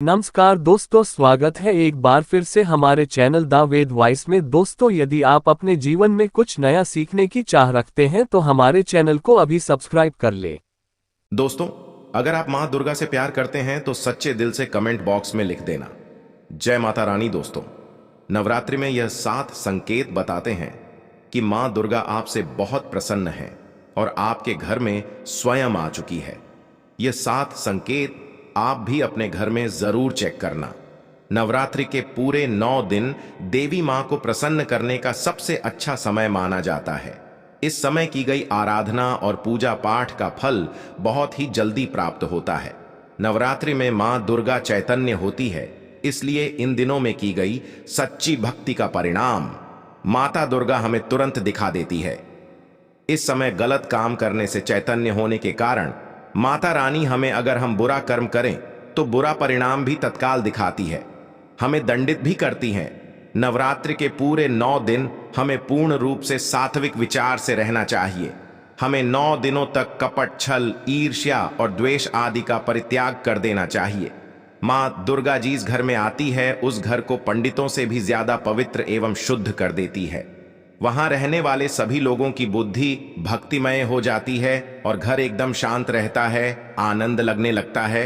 नमस्कार दोस्तों, स्वागत है एक बार फिर से हमारे चैनल द वेद वॉइस में। दोस्तों, यदि आप अपने जीवन में कुछ नया सीखने की चाह रखते हैं तो हमारे चैनल को अभी सब्सक्राइब कर ले। दोस्तों, अगर आप मां दुर्गा से प्यार करते हैं तो सच्चे दिल से कमेंट बॉक्स में लिख देना जय माता रानी। दोस्तों, नवरात्रि में यह 7 संकेत बताते हैं कि मां दुर्गा आपसे बहुत प्रसन्न है और आपके घर में स्वयं आ चुकी है। यह 7 संकेत आप भी अपने घर में जरूर चेक करना। नवरात्रि के पूरे 9 दिन देवी मां को प्रसन्न करने का सबसे अच्छा समय माना जाता है। इस समय की गई आराधना और पूजा पाठ का फल बहुत ही जल्दी प्राप्त होता है। नवरात्रि में मां दुर्गा चैतन्य होती है, इसलिए इन दिनों में की गई सच्ची भक्ति का परिणाम माता दुर्गा हमें तुरंत दिखा देती है। इस समय गलत काम करने से चैतन्य होने के कारण माता रानी हमें, अगर हम बुरा कर्म करें तो बुरा परिणाम भी तत्काल दिखाती है, हमें दंडित भी करती हैं। नवरात्रि के पूरे 9 दिन हमें पूर्ण रूप से सात्विक विचार से रहना चाहिए। हमें 9 दिनों तक कपट, छल, ईर्ष्या और द्वेष आदि का परित्याग कर देना चाहिए। मां दुर्गा जिस घर में आती है उस घर को पंडितों से भी ज्यादा पवित्र एवं शुद्ध कर देती है। वहां रहने वाले सभी लोगों की बुद्धि भक्तिमय हो जाती है और घर एकदम शांत रहता है, आनंद लगने लगता है।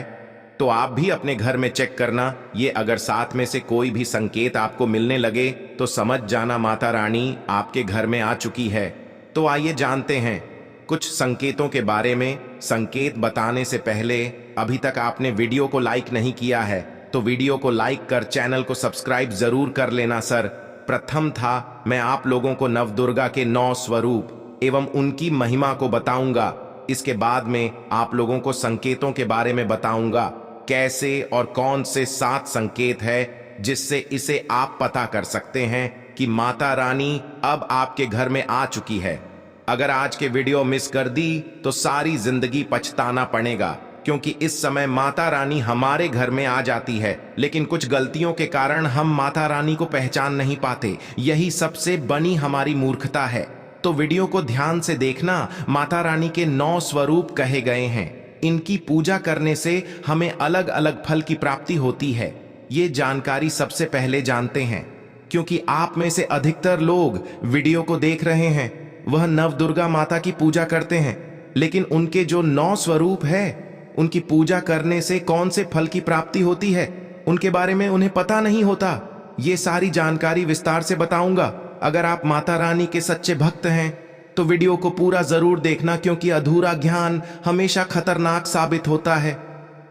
तो आप भी अपने घर में चेक करना। ये अगर 7 में से कोई भी संकेत आपको मिलने लगे तो समझ जाना माता रानी आपके घर में आ चुकी है। तो आइए जानते हैं कुछ संकेतों के बारे में। संकेत बताने से पहले अभी तक आपने वीडियो को लाइक नहीं किया है तो वीडियो को लाइक कर चैनल को सब्सक्राइब जरूर कर लेना सर। प्रथम था, मैं आप लोगों को नवदुर्गा के 9 स्वरूप एवं उनकी महिमा को बताऊंगा। इसके बाद में आप लोगों को संकेतों के बारे में बताऊंगा, कैसे और कौन से 7 संकेत है जिससे इसे आप पता कर सकते हैं कि माता रानी अब आपके घर में आ चुकी है। अगर आज के वीडियो मिस कर दी तो सारी जिंदगी पछताना पड़ेगा, क्योंकि इस समय माता रानी हमारे घर में आ जाती है, लेकिन कुछ गलतियों के कारण हम माता रानी को पहचान नहीं पाते। यही सबसे बड़ी हमारी मूर्खता है। तो वीडियो को ध्यान से देखना। माता रानी के 9 स्वरूप कहे गए हैं। इनकी पूजा करने से हमें अलग अलग फल की प्राप्ति होती है। ये जानकारी सबसे पहले जानते हैं, क्योंकि आप में से अधिकतर लोग वीडियो को देख रहे हैं वह नवदुर्गा माता की पूजा करते हैं, लेकिन उनके जो 9 स्वरूप है उनकी पूजा करने से कौन से फल की प्राप्ति होती है उनके बारे में उन्हें पता नहीं होता। ये सारी जानकारी विस्तार से बताऊंगा। अगर आप माता रानी के सच्चे भक्त हैं तो वीडियो को पूरा जरूर देखना, क्योंकि अधूरा ज्ञान हमेशा खतरनाक साबित होता है।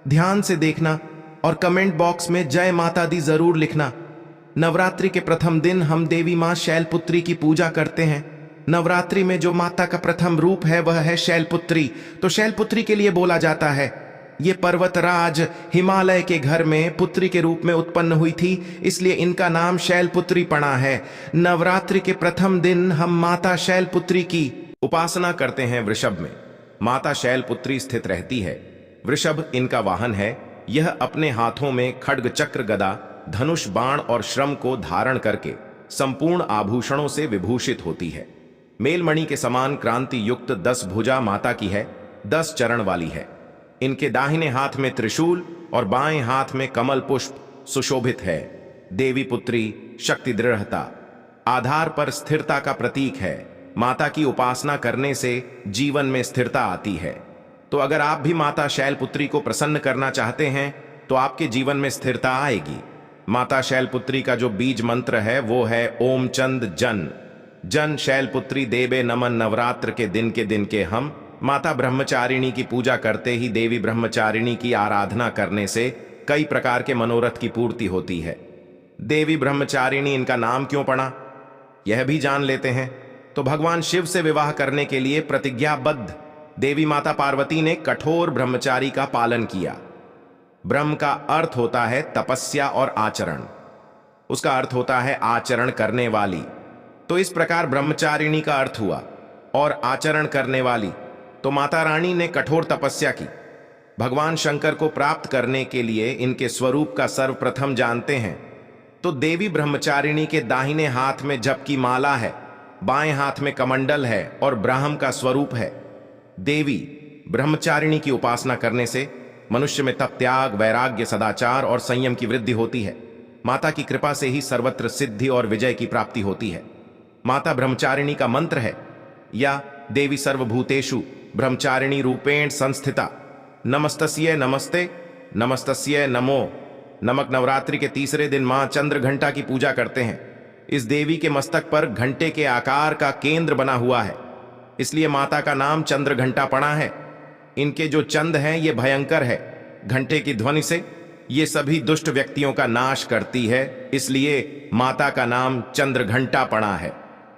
ध्यान से देखना और कमेंट बॉक्स में जय माता दी जरूर लिखना। नवरात्रि के प्रथम दिन हम देवी मां शैलपुत्री की पूजा करते हैं। नवरात्रि में जो माता का प्रथम रूप है वह है शैलपुत्री। तो शैलपुत्री के लिए बोला जाता है, ये पर्वतराज हिमालय के घर में पुत्री के रूप में उत्पन्न हुई थी, इसलिए इनका नाम शैलपुत्री पड़ा है। नवरात्रि के प्रथम दिन हम माता शैलपुत्री की उपासना करते हैं। वृषभ में माता शैलपुत्री स्थित रहती है। वृषभ इनका वाहन है। यह अपने हाथों में खड्ग, चक्र, गदा, धनुष, बाण और श्रम को धारण करके संपूर्ण आभूषणों से विभूषित होती है। मेलमणि के समान क्रांति युक्त 10 भुजा माता की है, 10 चरण वाली है। इनके दाहिने हाथ में त्रिशूल और बाएं हाथ में कमल पुष्प सुशोभित है। देवी पुत्री, शक्ति, दृढ़ता, आधार पर स्थिरता का प्रतीक है। माता की उपासना करने से जीवन में स्थिरता आती है। तो अगर आप भी माता शैलपुत्री को प्रसन्न करना चाहते हैं तो आपके जीवन में स्थिरता आएगी। माता शैलपुत्री का जो बीज मंत्र है वो है ओम चंद जन जन शैलपुत्री देवे नमन। नवरात्र के दिन के हम माता ब्रह्मचारिणी की पूजा करते ही देवी ब्रह्मचारिणी की आराधना करने से कई प्रकार के मनोरथ की पूर्ति होती है। देवी ब्रह्मचारिणी इनका नाम क्यों पड़ा यह भी जान लेते हैं। तो भगवान शिव से विवाह करने के लिए प्रतिज्ञाबद्ध देवी माता पार्वती ने कठोर ब्रह्मचारी का पालन किया। ब्रह्म का अर्थ होता है तपस्या और आचरण, उसका अर्थ होता है आचरण करने वाली। तो इस प्रकार ब्रह्मचारिणी का अर्थ हुआ और आचरण करने वाली। तो माता रानी ने कठोर तपस्या की। भगवान शंकर को प्राप्त करने के लिए इनके स्वरूप का सर्वप्रथम जानते हैं। तो देवी ब्रह्मचारिणी के दाहिने हाथ में जप की माला है, बाएं हाथ में कमंडल है और ब्राह्म का स्वरूप है। देवी ब्रह्मचारिणी की उपासना करने से मनुष्य में तप, त्याग, वैराग्य, सदाचार और संयम की वृद्धि होती है। माता की कृपा से ही सर्वत्र सिद्धि और विजय की प्राप्ति होती है। माता ब्रह्मचारिणी का मंत्र है, या देवी सर्वभूतेषु ब्रह्मचारिणी रूपेण संस्थिता, नमस्तस्यै नमस्ते, नमस्तस्यै नमो नमक। नवरात्रि के तीसरे दिन मां चंद्र घंटा की पूजा करते हैं। इस देवी के मस्तक पर घंटे के आकार का केंद्र बना हुआ है, इसलिए माता का नाम चंद्र घंटा पड़ा है। इनके जो चंद हैं ये भयंकर है। घंटे की ध्वनि से ये सभी दुष्ट व्यक्तियों का नाश करती है, इसलिए माता का नाम चंद्र घंटा पड़ा है।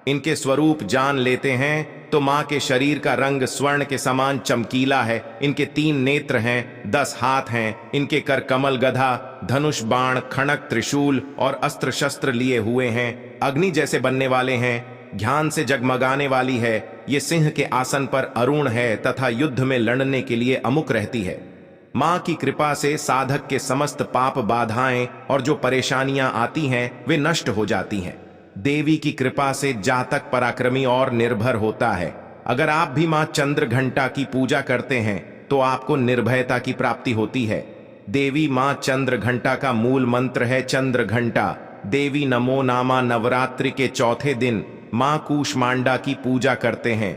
इनके स्वरूप जान लेते हैं तो मां के शरीर का रंग स्वर्ण के समान चमकीला है। इनके 3 नेत्र हैं, 10 हाथ हैं। इनके कर कमल, गधा, धनुष, बाण, खड़ग, त्रिशूल और अस्त्र शस्त्र लिए हुए हैं। अग्नि जैसे बनने वाले हैं, ज्ञान से जगमगाने वाली है। ये सिंह के आसन पर अरुण है तथा युद्ध में लड़ने के लिए अमुक रहती है। मां की कृपा से साधक के समस्त पाप, बाधाएं और जो परेशानियां आती हैं वे नष्ट हो जाती हैं। देवी की कृपा से जातक पराक्रमी और निर्भर होता है। अगर आप भी मां चंद्र घंटा की पूजा करते हैं तो आपको निर्भयता की प्राप्ति होती है। देवी मां चंद्र घंटा का मूल मंत्र है चंद्र घंटा। देवी नमो नामा नवरात्रि के चौथे दिन मां कूष्मांडा की पूजा करते हैं।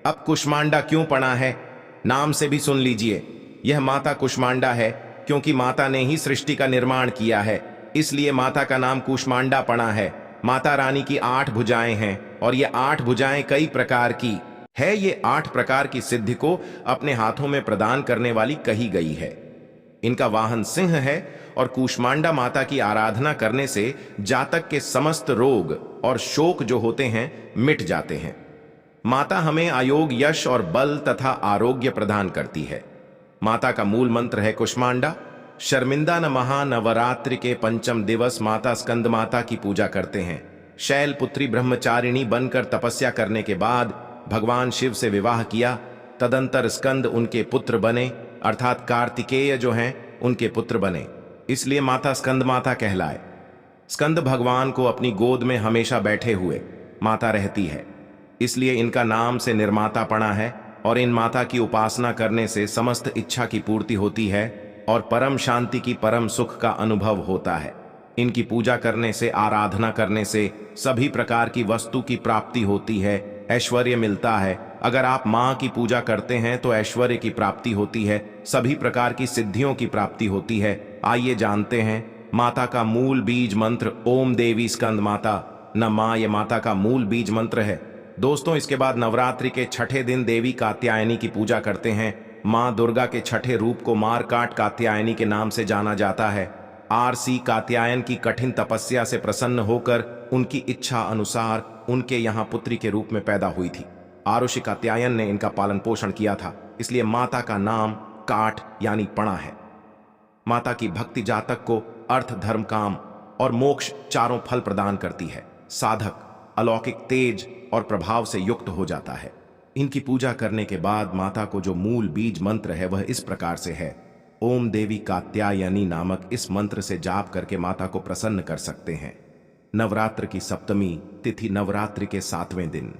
अब कूष्मांडा क्यों पड़ा है, नाम से भी सुन लीजिए। यह माता कूष्मांडा है क्योंकि माता ने ही सृष्टि का निर्माण किया है, इसलिए माता का नाम कूष्मांडा पड़ा है। माता रानी की 8 भुजाएं हैं और ये 8 भुजाएं कई प्रकार की है। ये 8 प्रकार की सिद्धि को अपने हाथों में प्रदान करने वाली कही गई है। इनका वाहन सिंह है और कूष्मांडा माता की आराधना करने से जातक के समस्त रोग और शोक जो होते हैं मिट जाते हैं। माता हमें आयोग, यश और बल तथा आरोग्य प्रदान करती है। माता का मूल मंत्र है कूष्मांडा। शर्मिंदा न महानवरात्रि के पंचम दिवस माता स्कंद माता की पूजा करते हैं। शैलपुत्री ब्रह्मचारिणी बनकर तपस्या करने के बाद भगवान शिव से विवाह किया। तदंतर स्कंद उनके पुत्र बने, अर्थात कार्तिकेय जो हैं उनके पुत्र बने, इसलिए माता स्कंद माता कहलाए। स्कंद भगवान को अपनी गोद में हमेशा बैठे हुए माता रहती है, इसलिए इनका नाम से निर्माता पड़ा है। और इन माता की उपासना करने से समस्त इच्छा की पूर्ति होती है और परम शांति की, परम सुख का अनुभव होता है। इनकी पूजा करने से, आराधना करने से सभी प्रकार की वस्तु की प्राप्ति होती है, ऐश्वर्य मिलता है। अगर आप मां की पूजा करते हैं तो ऐश्वर्य की प्राप्ति होती है, सभी प्रकार की सिद्धियों की प्राप्ति होती है। आइए जानते हैं माता का मूल बीज मंत्र। ओम देवी स्कंद माता न मां, ये माता का मूल बीज मंत्र है। दोस्तों, इसके बाद नवरात्रि के छठे दिन देवी कात्यायनी की पूजा करते हैं। मां दुर्गा के छठे रूप को मारकाट कात्यायनी के नाम से जाना जाता है। आरसी कात्यायन की कठिन तपस्या से प्रसन्न होकर उनकी इच्छा अनुसार उनके यहाँ पुत्री के रूप में पैदा हुई थी। आरुषि कात्यायन ने इनका पालन पोषण किया था, इसलिए माता का नाम काट यानी पणा है। माता की भक्ति जातक को अर्थ, धर्म, काम और मोक्ष चारों फल प्रदान करती है। साधक अलौकिक तेज और प्रभाव से युक्त हो जाता है। इनकी पूजा करने के बाद माता को जो मूल बीज मंत्र है वह इस प्रकार से है। ओम देवी कात्यायनी नामक इस मंत्र से जाप करके माता को प्रसन्न कर सकते हैं। नवरात्र की सप्तमी तिथि, नवरात्रि के 7वें दिन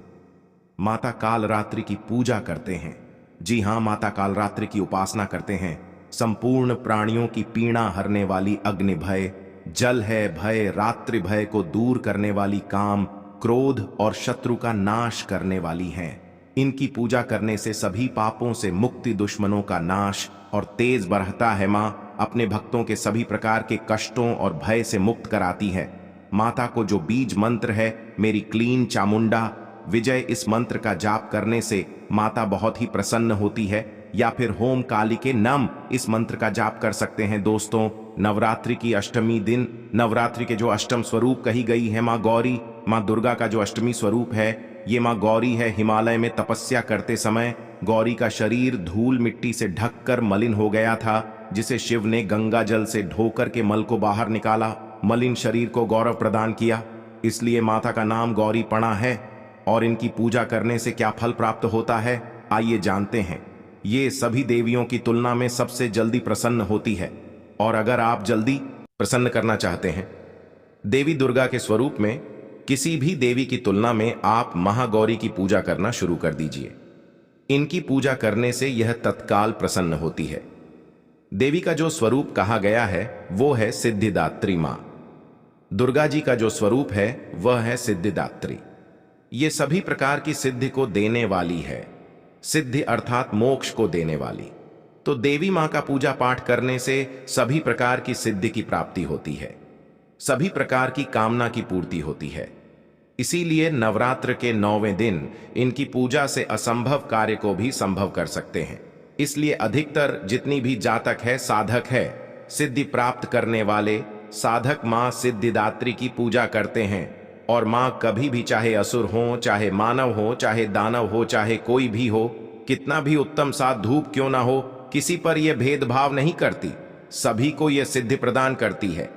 माता कालरात्रि की पूजा करते हैं। जी हाँ, माता कालरात्रि की उपासना करते हैं। संपूर्ण प्राणियों की पीड़ा हरने वाली अग्नि भय, जल है भय, रात्रि भय को दूर करने वाली, काम, क्रोध और शत्रु का नाश करने वाली हैं। इनकी पूजा करने से सभी पापों से मुक्ति, दुश्मनों का नाश और तेज बढ़ता है। मां अपने भक्तों के सभी प्रकार के कष्टों और भय से मुक्त कराती है। माता को जो बीज मंत्र है मेरी क्लीन चामुंडा विजय, इस मंत्र का जाप करने से माता बहुत ही प्रसन्न होती है। या फिर होम काली के नम, इस मंत्र का जाप कर सकते हैं। दोस्तों, नवरात्रि की अष्टमी दिन नवरात्रि के जो अष्टम स्वरूप कही गई है मां गौरी, मां दुर्गा का जो अष्टमी स्वरूप है ये मां गौरी है। हिमालय में तपस्या करते समय गौरी का शरीर धूल मिट्टी से ढककर मलिन हो गया था, जिसे शिव ने गंगा जल से ढोकर के मल को बाहर निकाला, मलिन शरीर को गौरव प्रदान किया। इसलिए माता का नाम गौरी पणा है। और इनकी पूजा करने से क्या फल प्राप्त होता है, आइए जानते हैं। ये सभी देवियों की तुलना में सबसे जल्दी प्रसन्न होती है। और अगर आप जल्दी प्रसन्न करना चाहते हैं देवी दुर्गा के स्वरूप में किसी भी देवी की तुलना में, आप महागौरी की पूजा करना शुरू कर दीजिए। इनकी पूजा करने से यह तत्काल प्रसन्न होती है। देवी का जो स्वरूप कहा गया है वो है सिद्धिदात्री मां। दुर्गा जी का जो स्वरूप है वह है सिद्धिदात्री। ये सभी प्रकार की सिद्धि को देने वाली है। सिद्धि अर्थात मोक्ष को देने वाली। तो देवी मां का पूजा पाठ करने से सभी प्रकार की सिद्धि की प्राप्ति होती है, सभी प्रकार की कामना की पूर्ति होती है। इसीलिए नवरात्र के 9वें दिन इनकी पूजा से असंभव कार्य को भी संभव कर सकते हैं। इसलिए अधिकतर जितनी भी जातक है, साधक है, सिद्धि प्राप्त करने वाले साधक मां सिद्धिदात्री की पूजा करते हैं। और मां कभी भी, चाहे असुर हो, चाहे मानव हो, चाहे दानव हो, चाहे कोई भी हो, कितना भी उत्तम सा धूप क्यों ना हो, किसी पर यह भेदभाव नहीं करती, सभी को यह सिद्धि प्रदान करती है।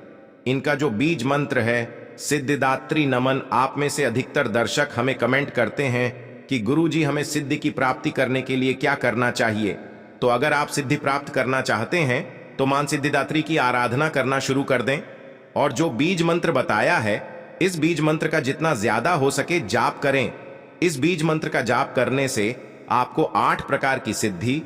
इनका जो बीज मंत्र है सिद्धिदात्री नमन, आप में से अधिकतर दर्शक हमें कमेंट करते हैं कि गुरुजी हमें सिद्धि की प्राप्ति करने के लिए क्या करना चाहिए। तो अगर आप सिद्धि प्राप्त करना चाहते हैं तो मां सिद्धिदात्री की आराधना करना शुरू कर दें। और जो बीज मंत्र बताया है, इस बीज मंत्र का जितना ज्यादा हो सके जाप करें। इस बीज मंत्र का जाप करने से आपको 8 प्रकार की सिद्धि